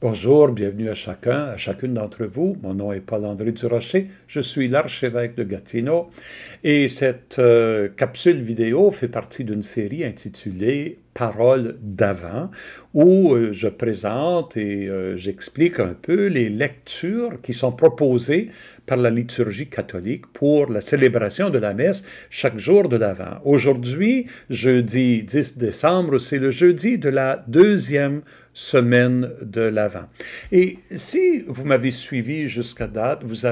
Bonjour, bienvenue à chacun, à chacune d'entre vous. Mon nom est Paul-André Durocher, je suis l'archevêque de Gatineau et cette capsule vidéo fait partie d'une série intitulée Paroles d'Avent où je présente et j'explique un peu les lectures qui sont proposées par la liturgie catholique pour la célébration de la messe chaque jour de l'Avent. Aujourd'hui, jeudi 10 décembre, c'est le jeudi de la deuxième semaine de l'Avent. Et si vous m'avez suivi jusqu'à date, vous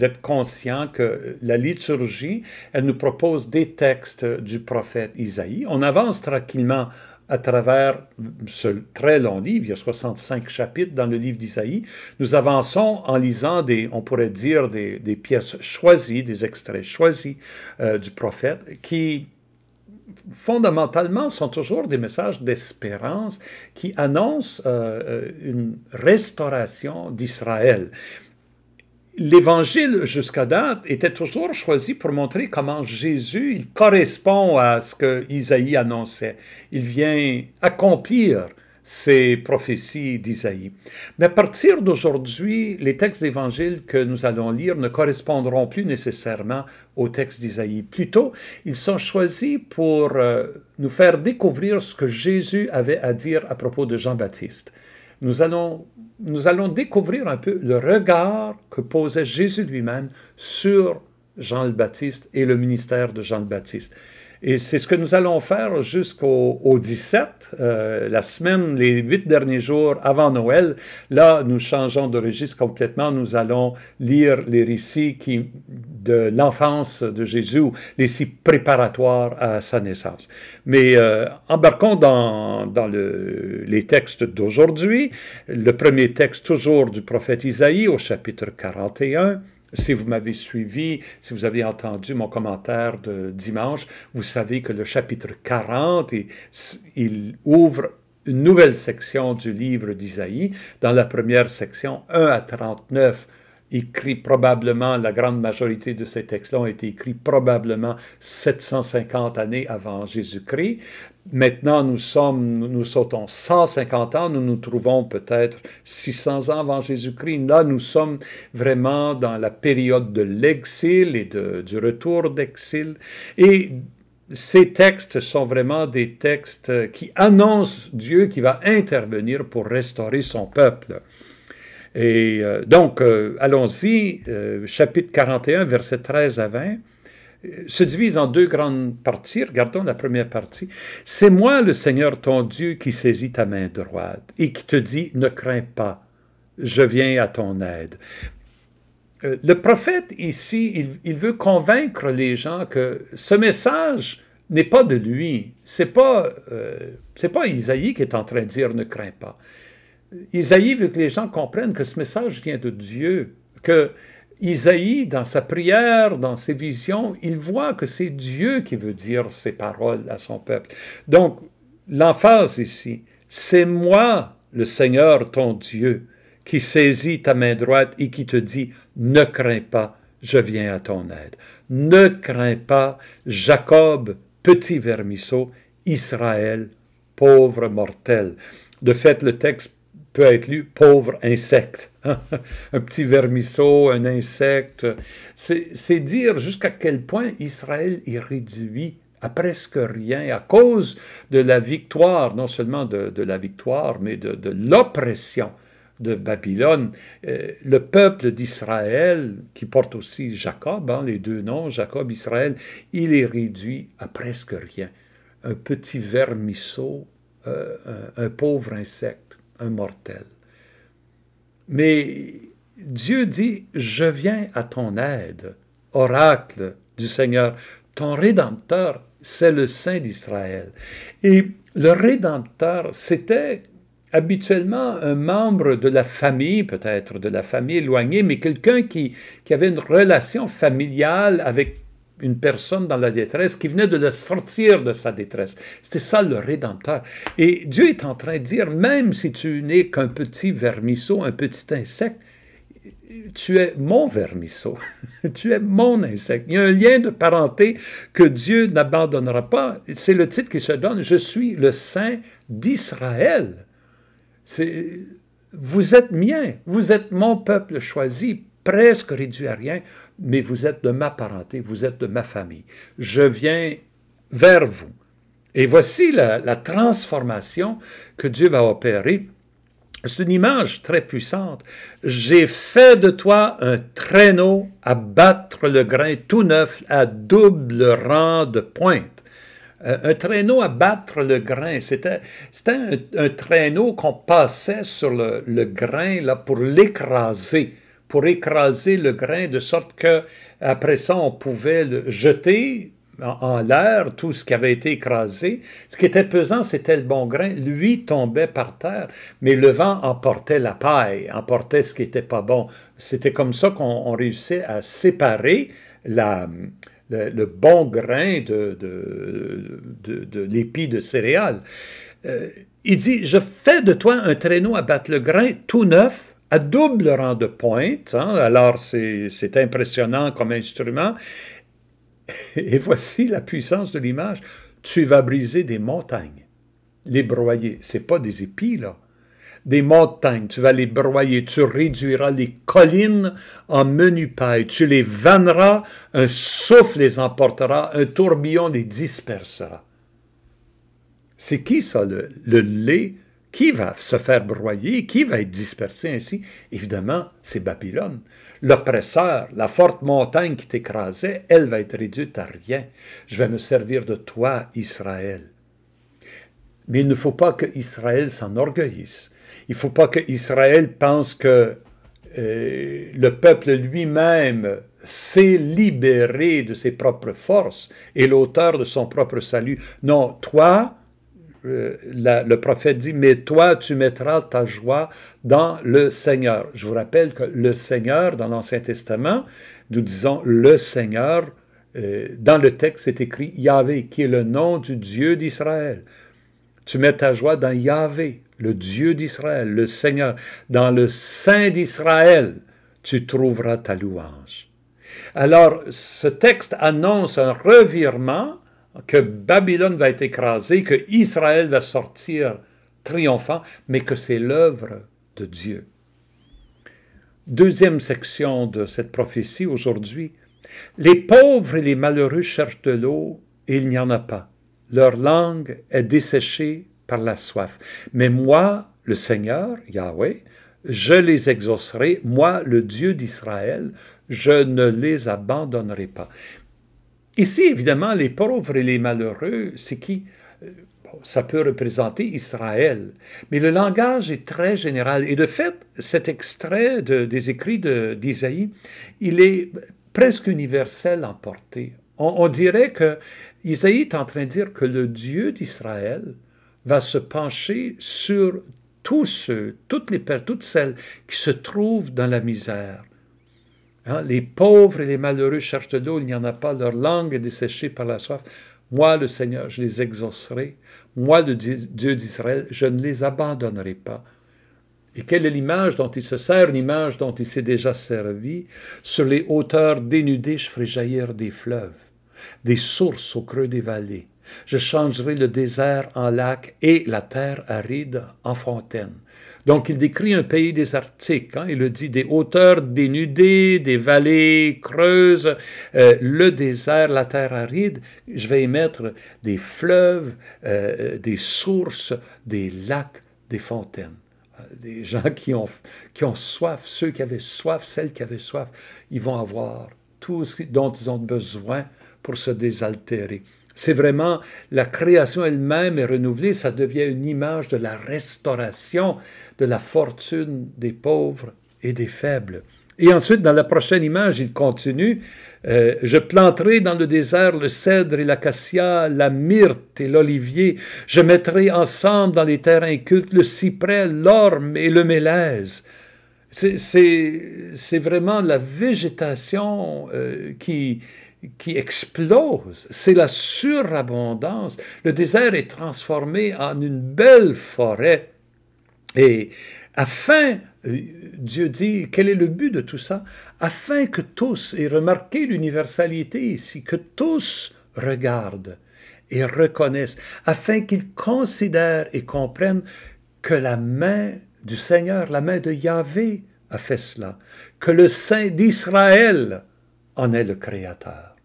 êtes conscient que la liturgie, elle nous propose des textes du prophète Isaïe. On avance tranquillement à travers ce très long livre, il y a 65 chapitres dans le livre d'Isaïe. Nous avançons en lisant on pourrait dire des pièces choisies, des extraits choisis du prophète qui fondamentalement, sont toujours des messages d'espérance qui annoncent une restauration d'Israël. L'Évangile, jusqu'à date, était toujours choisi pour montrer comment Jésus, il correspond à ce que Isaïe annonçait. Il vient accomplir ces prophéties d'Isaïe. Mais à partir d'aujourd'hui, les textes d'Évangile que nous allons lire ne correspondront plus nécessairement aux textes d'Isaïe. Plutôt, ils sont choisis pour nous faire découvrir ce que Jésus avait à dire à propos de Jean-Baptiste. Nous allons découvrir un peu le regard que posait Jésus lui-même sur Jean le Baptiste et le ministère de Jean le Baptiste. Et c'est ce que nous allons faire jusqu'au 17, la semaine, les 8 derniers jours avant Noël. Là, nous changeons de registre complètement. Nous allons lire les récits de l'enfance de Jésus, les récits préparatoires à sa naissance. Mais embarquons dans les textes d'aujourd'hui. Le premier texte, toujours du prophète Isaïe, au chapitre 41. Si vous m'avez suivi, si vous avez entendu mon commentaire de dimanche, vous savez que le chapitre 40, il ouvre une nouvelle section du livre d'Isaïe. Dans la première section, 1 à 39, écrit probablement, la grande majorité de ces textes-là ont été écrits probablement 750 années avant Jésus-Christ. Maintenant, nous sautons 150 ans, nous nous trouvons peut-être 600 ans avant Jésus-Christ. Là, nous sommes vraiment dans la période de l'exil et du retour d'exil. Et ces textes sont vraiment des textes qui annoncent Dieu qui va intervenir pour restaurer son peuple. Et donc, allons-y, chapitre 41, versets 13 à 20. Se divise en deux grandes parties. Regardons la première partie. « C'est moi, le Seigneur ton Dieu, qui saisis ta main droite et qui te dit, ne crains pas, je viens à ton aide. » Le prophète, ici, il veut convaincre les gens que ce message n'est pas de lui. C'est pas Isaïe qui est en train de dire « ne crains pas ». Isaïe veut que les gens comprennent que ce message vient de Dieu, que Isaïe, dans sa prière, dans ses visions, il voit que c'est Dieu qui veut dire ces paroles à son peuple. Donc, l'emphase ici, c'est moi, le Seigneur, ton Dieu, qui saisit ta main droite et qui te dit, ne crains pas, je viens à ton aide. Ne crains pas, Jacob, petit vermisseau, Israël, pauvre mortel. De fait, le texte peut être lu « pauvre insecte ». Un petit vermisseau, un insecte. C'est dire jusqu'à quel point Israël est réduit à presque rien à cause de la victoire, non seulement de la victoire, mais de l'oppression de Babylone. Le peuple d'Israël, qui porte aussi Jacob, les deux noms, Jacob, Israël, il est réduit à presque rien. Un petit vermisseau, un pauvre insecte, un mortel. Mais Dieu dit, je viens à ton aide, oracle du Seigneur. Ton Rédempteur, c'est le Saint d'Israël. Et le Rédempteur, c'était habituellement un membre de la famille, peut-être de la famille éloignée, mais quelqu'un qui avait une relation familiale avec une personne dans la détresse, qui venait de le sortir de sa détresse. C'était ça le Rédempteur. Et Dieu est en train de dire, même si tu n'es qu'un petit vermisseau, un petit insecte, tu es mon vermisseau, tu es mon insecte. Il y a un lien de parenté que Dieu n'abandonnera pas. C'est le titre qu'il se donne, je suis le Saint d'Israël. vous êtes mien, vous êtes mon peuple choisi, presque réduit à rien, mais vous êtes de ma parenté, vous êtes de ma famille. Je viens vers vous. Et voici la transformation que Dieu va opérer. C'est une image très puissante. J'ai fait de toi un traîneau à battre le grain tout neuf à double rang de pointe. Un traîneau à battre le grain, c'était un traîneau qu'on passait sur le grain là, pour l'écraser le grain, de sorte que après ça, on pouvait le jeter en l'air tout ce qui avait été écrasé. Ce qui était pesant, c'était le bon grain. Lui tombait par terre, mais le vent emportait la paille, emportait ce qui n'était pas bon. C'était comme ça qu'on réussissait à séparer le bon grain de l'épi de céréales. Il dit, je fais de toi un traîneau à battre le grain tout neuf, à double rang de pointe. Hein? Alors, c'est impressionnant comme instrument. Et voici la puissance de l'image. Tu vas briser des montagnes, les broyer. Ce n'est pas des épis, là. Des montagnes, tu vas les broyer. Tu réduiras les collines en menu paille. Tu les vanneras, un souffle les emportera, un tourbillon les dispersera. C'est qui ça, le lait? Qui va se faire broyer? Qui va être dispersé ainsi? Évidemment, c'est Babylone. L'oppresseur, la forte montagne qui t'écrasait, elle va être réduite à rien. Je vais me servir de toi, Israël. Mais il ne faut pas que Israël s'enorgueillisse. Il ne faut pas que Israël pense que le peuple lui-même s'est libéré de ses propres forces et l'auteur de son propre salut. Non, toi, le prophète dit, mais toi, tu mettras ta joie dans le Seigneur. Je vous rappelle que le Seigneur, dans l'Ancien Testament, nous disons le Seigneur, dans le texte, c'est écrit Yahvé, qui est le nom du Dieu d'Israël. Tu mets ta joie dans Yahvé, le Dieu d'Israël, le Seigneur. Dans le Saint d'Israël, tu trouveras ta louange. Alors, ce texte annonce un revirement, que Babylone va être écrasée, que Israël va sortir triomphant, mais que c'est l'œuvre de Dieu. Deuxième section de cette prophétie aujourd'hui. Les pauvres et les malheureux cherchent de l'eau et il n'y en a pas. Leur langue est desséchée par la soif. Mais moi, le Seigneur, Yahweh, je les exaucerai. Moi, le Dieu d'Israël, je ne les abandonnerai pas. Ici, évidemment, les pauvres et les malheureux, c'est qui? Ça peut représenter Israël. Mais le langage est très général. Et de fait, cet extrait des écrits d'Isaïe, il est presque universel en portée. On dirait que Isaïe est en train de dire que le Dieu d'Israël va se pencher sur tous ceux, toutes celles qui se trouvent dans la misère. Hein, les pauvres et les malheureux cherchent de l'eau, il n'y en a pas, leur langue est desséchée par la soif. Moi, le Seigneur, je les exaucerai. Moi, le Dieu d'Israël, je ne les abandonnerai pas. Et quelle est l'image dont il se sert? Une image dont il s'est déjà servi. Sur les hauteurs dénudées, je ferai jaillir des fleuves, des sources au creux des vallées. Je changerai le désert en lac et la terre aride en fontaine. Donc, il décrit un pays désertique. Hein? Il le dit, des hauteurs dénudées, des vallées creuses, le désert, la terre aride. Je vais y mettre des fleuves, des sources, des lacs, des fontaines. Des gens qui ont soif, ceux qui avaient soif, celles qui avaient soif, ils vont avoir tout ce dont ils ont besoin pour se désaltérer. C'est vraiment, la création elle-même est renouvelée, ça devient une image de la restauration de la fortune des pauvres et des faibles. Et ensuite, dans la prochaine image, il continue, je planterai dans le désert le cèdre et l'acacia, la myrte et l'olivier. Je mettrai ensemble dans les terres incultes le cyprès, l'orme et le mélèze. C'est vraiment la végétation qui explose. C'est la surabondance. Le désert est transformé en une belle forêt. Et afin, Dieu dit, quel est le but de tout ça? Afin que tous, et remarquez l'universalité ici, que tous regardent et reconnaissent, afin qu'ils considèrent et comprennent que la main du Seigneur, la main de Yahvé a fait cela, que le Saint d'Israël en est le Créateur.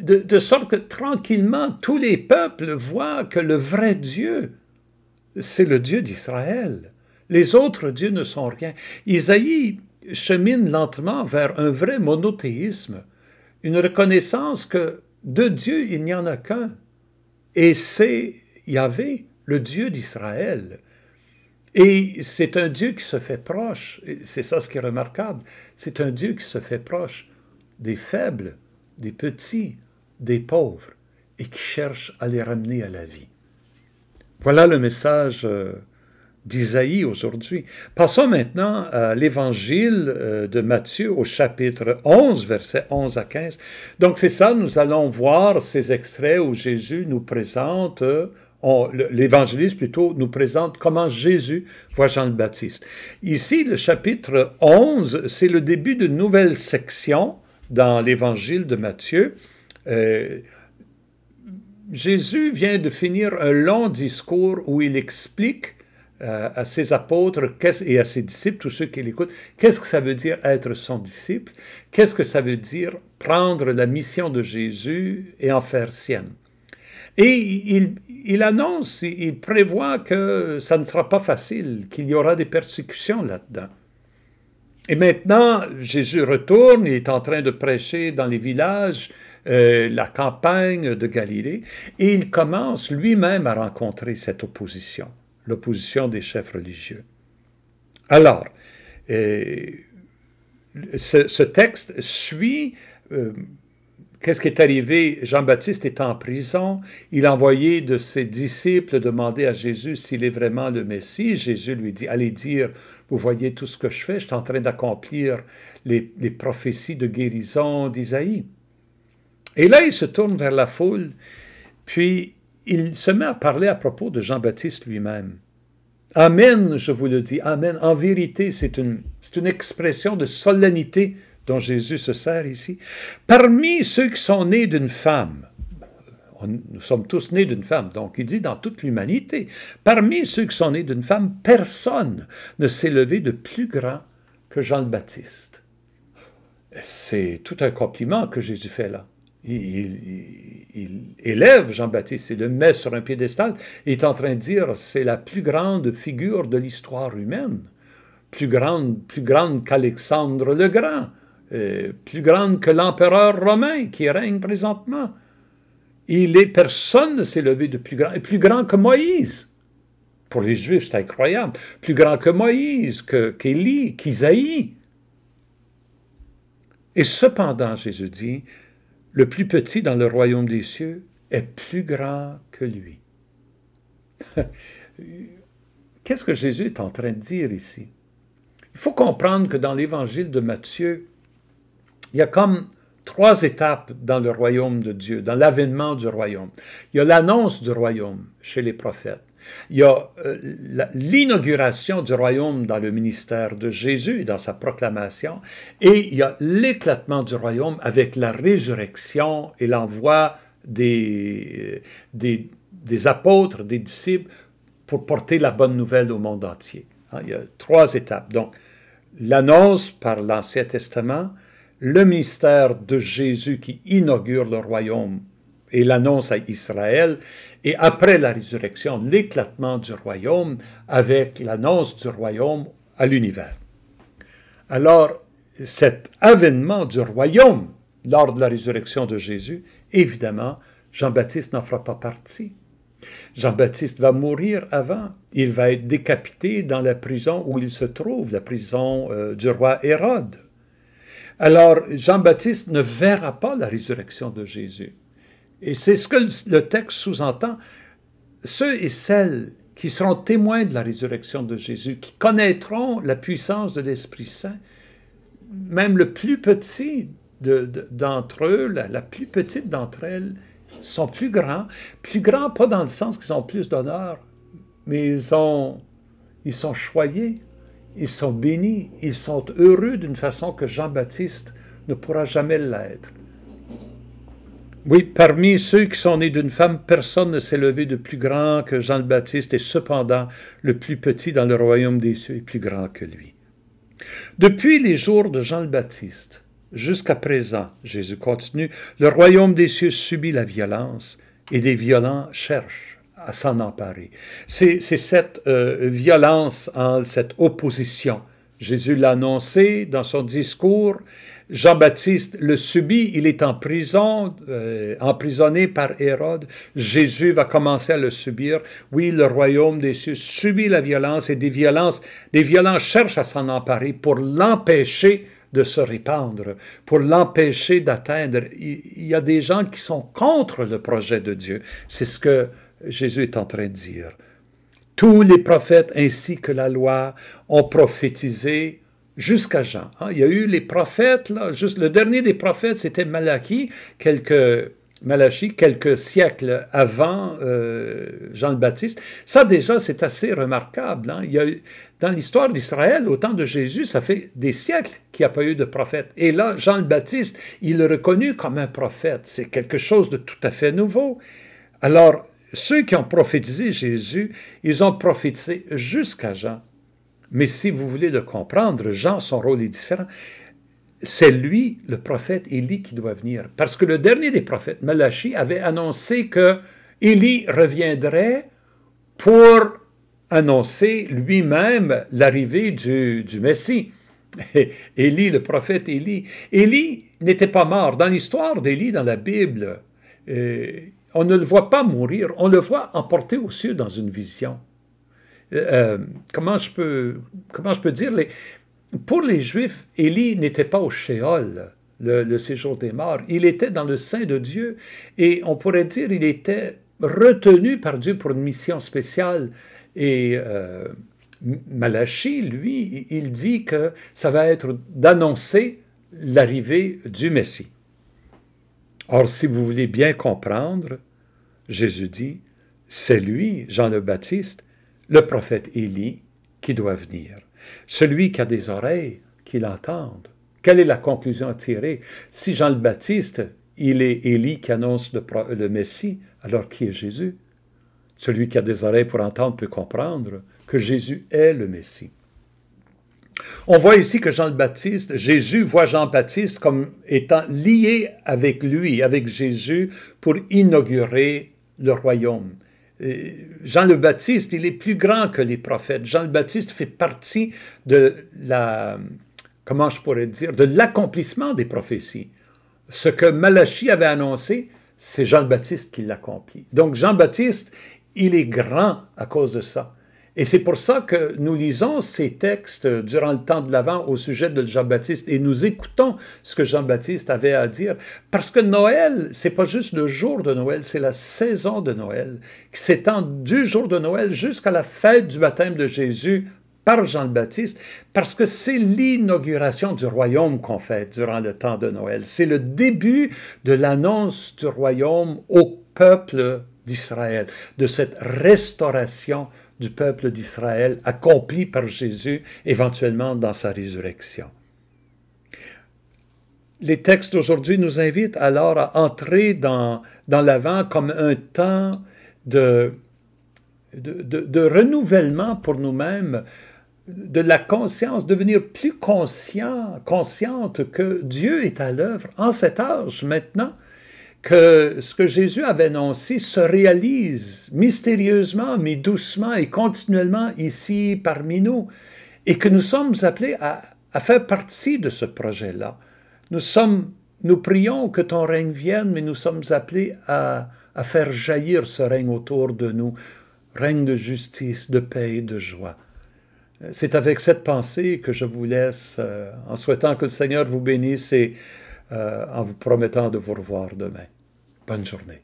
De sorte que tranquillement, tous les peuples voient que le vrai Dieu, c'est le Dieu d'Israël. Les autres dieux ne sont rien. Isaïe chemine lentement vers un vrai monothéisme, une reconnaissance que de Dieu, il n'y en a qu'un. Et c'est Yahvé, le Dieu d'Israël. Et c'est un Dieu qui se fait proche. C'est ça ce qui est remarquable. C'est un Dieu qui se fait proche des faibles, des petits, des pauvres, et qui cherche à les ramener à la vie. Voilà le message d'Isaïe aujourd'hui. Passons maintenant à l'évangile de Matthieu au chapitre 11, versets 11 à 15. Donc c'est ça, nous allons voir ces extraits où Jésus nous présente, l'évangéliste plutôt nous présente comment Jésus voit Jean le Baptiste. Ici, le chapitre 11, c'est le début d'une nouvelle section dans l'évangile de Matthieu. Jésus vient de finir un long discours où il explique à ses apôtres et à ses disciples, tous ceux qui l'écoutent, qu'est-ce que ça veut dire être son disciple, qu'est-ce que ça veut dire prendre la mission de Jésus et en faire sienne. Et il annonce, il prévoit que ça ne sera pas facile, qu'il y aura des persécutions là-dedans. Et maintenant, Jésus retourne, il est en train de prêcher dans les villages, la campagne de Galilée, et il commence lui-même à rencontrer cette opposition, l'opposition des chefs religieux. Alors, ce texte suit qu'est-ce qui est arrivé. Jean-Baptiste est en prison, il a envoyé de ses disciples demander à Jésus s'il est vraiment le Messie. Jésus lui dit, allez dire, vous voyez tout ce que je fais, je suis en train d'accomplir les prophéties de guérison d'Isaïe. Et là, il se tourne vers la foule, puis il se met à parler à propos de Jean-Baptiste lui-même. Amen, je vous le dis, amen. En vérité, c'est une expression de solennité dont Jésus se sert ici. Parmi ceux qui sont nés d'une femme, nous sommes tous nés d'une femme, donc il dit dans toute l'humanité, parmi ceux qui sont nés d'une femme, personne ne s'est levé de plus grand que Jean le Baptiste. C'est tout un compliment que Jésus fait là. Il élève Jean-Baptiste, il le met sur un piédestal, il est en train de dire c'est la plus grande figure de l'histoire humaine, plus grande qu'Alexandre le Grand, plus grande que l'empereur romain qui règne présentement. Personne ne s'est levé de plus grand, et plus grand que Moïse. Pour les Juifs, c'est incroyable. Plus grand que Moïse, qu'Élie, qu'Isaïe. Et cependant, Jésus dit, le plus petit dans le royaume des cieux est plus grand que lui. Qu'est-ce que Jésus est en train de dire ici? Il faut comprendre que dans l'évangile de Matthieu, il y a comme 3 étapes dans le royaume de Dieu, dans l'avènement du royaume. Il y a l'annonce du royaume chez les prophètes. Il y a l'inauguration du royaume dans le ministère de Jésus et dans sa proclamation. Et il y a l'éclatement du royaume avec la résurrection et l'envoi des apôtres, des disciples, pour porter la bonne nouvelle au monde entier. Il y a 3 étapes. Donc, l'annonce par l'Ancien Testament, le ministère de Jésus qui inaugure le royaume et l'annonce à Israël, et après la résurrection, l'éclatement du royaume avec l'annonce du royaume à l'univers. Alors, cet avènement du royaume lors de la résurrection de Jésus, évidemment, Jean-Baptiste n'en fera pas partie. Jean-Baptiste va mourir avant. Il va être décapité dans la prison où il se trouve, la prison du roi Hérode. Alors, Jean-Baptiste ne verra pas la résurrection de Jésus. Et c'est ce que le texte sous-entend. Ceux et celles qui seront témoins de la résurrection de Jésus, qui connaîtront la puissance de l'Esprit Saint, même le plus petit d'entre eux, la plus petite d'entre elles, sont plus grands pas dans le sens qu'ils ont plus d'honneur, mais ils sont choyés, ils sont bénis, ils sont heureux d'une façon que Jean-Baptiste ne pourra jamais l'être. Oui, parmi ceux qui sont nés d'une femme, personne ne s'est levé de plus grand que Jean le Baptiste, et cependant, le plus petit dans le royaume des cieux est plus grand que lui. Depuis les jours de Jean le Baptiste jusqu'à présent, Jésus continue, le royaume des cieux subit la violence, et des violents cherchent à s'en emparer. C'est cette violence, cette opposition. Jésus l'a annoncé dans son discours. Jean-Baptiste le subit, il est en prison, emprisonné par Hérode. Jésus va commencer à le subir. Oui, le royaume des cieux subit la violence et des violents cherchent à s'en emparer pour l'empêcher de se répandre, pour l'empêcher d'atteindre. Il y a des gens qui sont contre le projet de Dieu. C'est ce que Jésus est en train de dire. Tous les prophètes ainsi que la loi ont prophétisé jusqu'à Jean. Il y a eu les prophètes, là, juste le dernier des prophètes, c'était Malachie, quelques siècles avant Jean le Baptiste. Ça déjà, c'est assez remarquable. Il y a eu, dans l'histoire d'Israël, au temps de Jésus, ça fait des siècles qu'il n'y a pas eu de prophète. Et là, Jean le Baptiste, il est reconnu comme un prophète. C'est quelque chose de tout à fait nouveau. Alors, ceux qui ont prophétisé Jésus, ils ont prophétisé jusqu'à Jean. Mais si vous voulez le comprendre, Jean, son rôle est différent. C'est lui, le prophète Élie, qui doit venir. Parce que le dernier des prophètes, Malachie, avait annoncé que Élie reviendrait pour annoncer lui-même l'arrivée du Messie. Élie, le prophète Élie. Élie n'était pas mort. Dans l'histoire d'Élie, dans la Bible, on ne le voit pas mourir, on le voit emporté aux cieux dans une vision. Comment je peux dire, pour les Juifs, Élie n'était pas au Shéol, le séjour des morts. Il était dans le sein de Dieu et on pourrait dire il était retenu par Dieu pour une mission spéciale. Et Malachie, lui, il dit que ça va être d'annoncer l'arrivée du Messie. Or, si vous voulez bien comprendre, Jésus dit, c'est lui, Jean le Baptiste, le prophète Élie, qui doit venir. Celui qui a des oreilles, qu'il entende. Quelle est la conclusion à tirer? Si Jean le Baptiste, il est Élie qui annonce le Messie, alors qui est Jésus? Celui qui a des oreilles pour entendre peut comprendre que Jésus est le Messie. On voit ici que Jésus voit Jean-Baptiste comme étant lié avec lui, avec Jésus, pour inaugurer le royaume. Jean le Baptiste, il est plus grand que les prophètes. Jean le Baptiste fait partie de de l'accomplissement des prophéties. Ce que Malachie avait annoncé, c'est Jean le Baptiste qui l'accomplit. Donc Jean-Baptiste, il est grand à cause de ça. Et c'est pour ça que nous lisons ces textes durant le temps de l'Avent au sujet de Jean-Baptiste et nous écoutons ce que Jean-Baptiste avait à dire. Parce que Noël, c'est pas juste le jour de Noël, c'est la saison de Noël qui s'étend du jour de Noël jusqu'à la fête du baptême de Jésus par Jean le Baptiste, parce que c'est l'inauguration du royaume qu'on fait durant le temps de Noël. C'est le début de l'annonce du royaume au peuple d'Israël, de cette restauration du peuple d'Israël accompli par Jésus, éventuellement dans sa résurrection. Les textes d'aujourd'hui nous invitent alors à entrer dans l'Avent comme un temps de renouvellement pour nous-mêmes, de la conscience, devenir plus consciente que Dieu est à l'œuvre en cet âge maintenant, que ce que Jésus avait annoncé se réalise mystérieusement, mais doucement et continuellement ici parmi nous, et que nous sommes appelés à faire partie de ce projet-là. Nous prions que ton règne vienne, mais nous sommes appelés à faire jaillir ce règne autour de nous, règne de justice, de paix et de joie. C'est avec cette pensée que je vous laisse, en souhaitant que le Seigneur vous bénisse et en vous promettant de vous revoir demain. Bonne journée.